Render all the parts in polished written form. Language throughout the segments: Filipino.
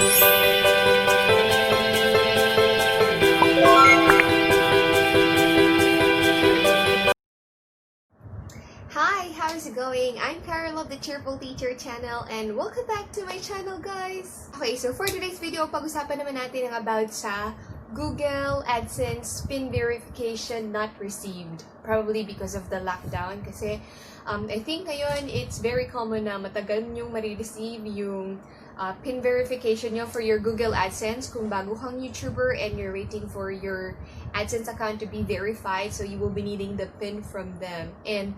Hi, how's it going? I'm Carol of the Cheerful Teacher channel and welcome back to my channel, guys! Okay, so for today's video, pag-usapan naman natin ang about sa Google Adsense PIN verification not received. Probably because of the lockdown kasi I think ngayon it's very common na matagal nyong marireceive yung PIN verification nyo for your Google AdSense kung bago kang YouTuber and you're waiting for your AdSense account to be verified, so you will be needing the PIN from them. And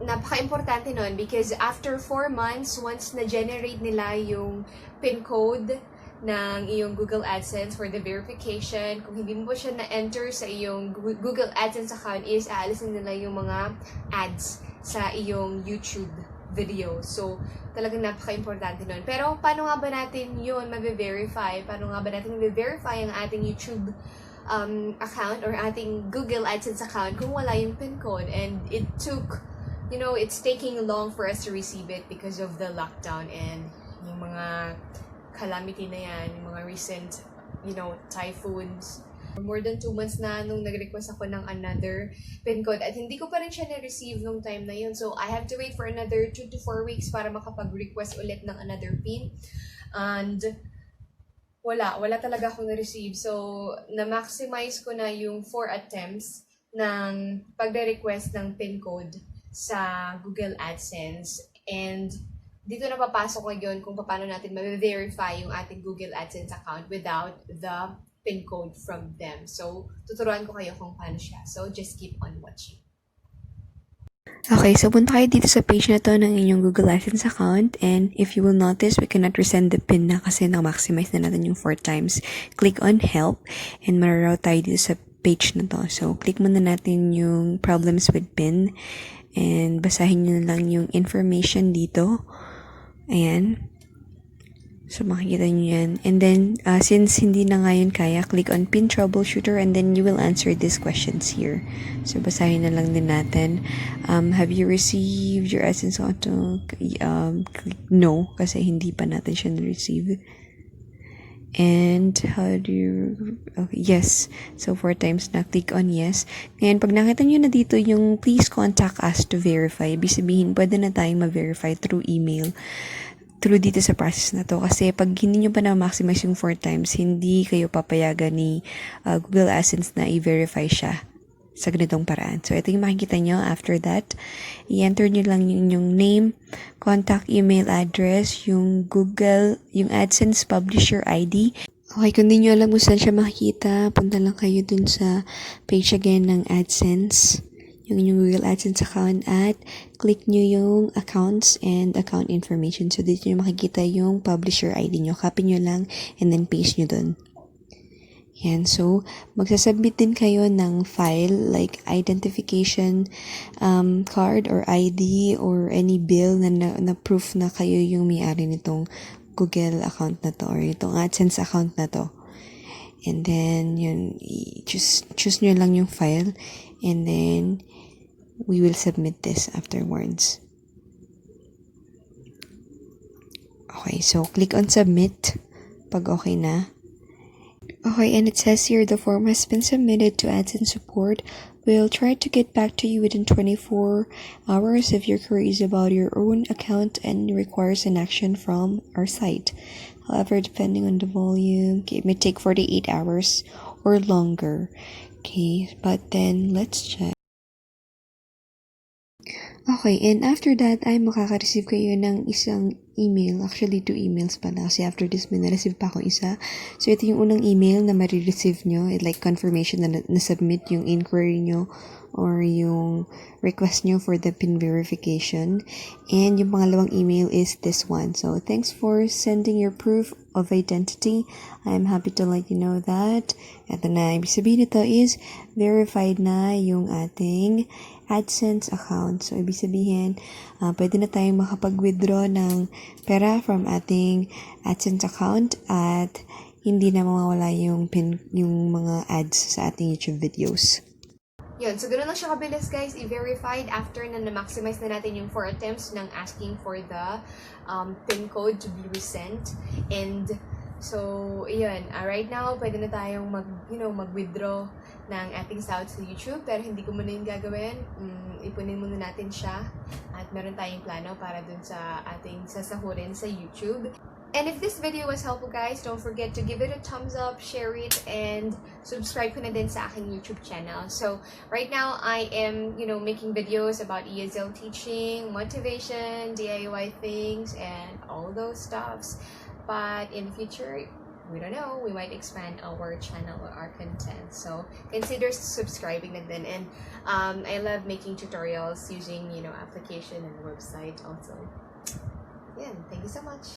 napaka-importante nun because after 4 months, once na-generate nila yung PIN code ng iyong Google AdSense for the verification, kung hindi mo po siya na-enter sa iyong Google AdSense account is aalisin nila yung mga ads sa iyong YouTube video. So, talagang napaka-importante nun. Pero, paano nga ba natin yun mabe-verify? Paano nga ba natin mabe-verify ang ating YouTube account or ating Google AdSense account kung wala yung PIN code? And it took, it's taking long for us to receive it because of the lockdown and yung mga calamity na yan, yung mga recent, typhoons. More than 2 months na nung nag-request ako ng another PIN code at hindi ko pa rin siya na-receive nung time na yun. So, I have to wait for another 2 to 4 weeks para makapag-request ulit ng another PIN. And wala talaga akong na-receive. So, na-maximize ko na yung 4 attempts ng pagre-request ng PIN code sa Google AdSense. And dito na papasok ngayon kung paano natin ma-verify yung ating Google AdSense account without the PIN code from them. So, tuturuan ko kayo kung paano siya. So, just keep on watching. Okay, so punta kayo dito sa page na to ng inyong Google AdSense account, and if you will notice, we cannot resend the PIN na kasi na-maximize na natin yung 4 times. Click on help and mararoute tayo dito sa page na to. So, click muna natin yung problems with PIN and basahin nyo na lang yung information dito. Ayan. So, makikita nyo yan. And then, since hindi na ngayon kaya, click on PIN Troubleshooter and then you will answer these questions here. So, basahin na lang din natin. Have you received your AdSense auto? Click no, kasi hindi pa natin siya na-receive. And how do you... Okay, yes. So, 4 times na. Click on yes. Ngayon, pag nakita nyo na dito yung please contact us to verify, ibig sabihin, pwede na tayong ma-verify through email through dito sa process na to. Kasi pag hindi nyo pa na-maximize yung 4 times, hindi kayo papayagan ni Google AdSense na i-verify siya sa ganitong paraan. So, ito yung makikita nyo. After that, i-enter nyo lang yung inyong name, contact email address, yung Google, yung AdSense publisher ID. Okay, kung di nyo alam kung saan siya makikita, punta lang kayo dun sa page again ng AdSense, yung inyong Google AdSense account, at click nyo yung accounts and account information. So, dito nyo makikita yung publisher ID nyo. Copy nyo lang and then paste nyo dun. Yan. So, magsasubmit din kayo ng file like identification card or ID or any bill na proof na kayo yung may-ari nitong Google account na to or itong AdSense account na to. And then, yun, choose nyo lang yung file and then we will submit this afterwards. Okay, so click on submit pag okay na. Okay, and it says here the form has been submitted to AdSense support. We'll try to get back to you within 24 hours if your query is about your own account and requires an action from our site. However, depending on the volume, it may take 48 hours or longer. Okay, but then let's check. Okay, and after that ay makaka-receive kayo ng isang email. Actually, 2 emails pala kasi after this may na-receive pa akong isa. So, ito yung unang email na marireceive nyo. Like confirmation na na-submit yung inquiry nyo or yung request nyo for the PIN verification. And yung pangalawang email is this one. So, thanks for sending your proof of identity. I'm happy to let you know that ito na, ibig sabihin nito is verified na yung ating AdSense account. So, ibig sabihin, pwede na tayong makapag-withdraw ng pera from ating AdSense account at hindi na mawawala yung mga ads sa ating YouTube videos. Yun, so ganoon lang siya kabilis guys, i-verified after na na-maximize na natin yung 4 attempts ng asking for the PIN code to be resent. And so, yun, right now, pwede na tayong mag-withdraw ng ating sahod sa YouTube, pero hindi ko muna yung gagawin. Ipunin muna natin siya at meron tayong plano para dun sa ating sasahurin sa YouTube. And if this video was helpful guys, don't forget to give it a thumbs up, share it, and subscribe ko na din sa aking YouTube channel. So right now, I am, making videos about ESL teaching, motivation, DIY things, and all those stuffs. But in the future, we don't know, we might expand our channel or our content. So consider subscribing na din. And I love making tutorials using, application and website also. Yeah, thank you so much.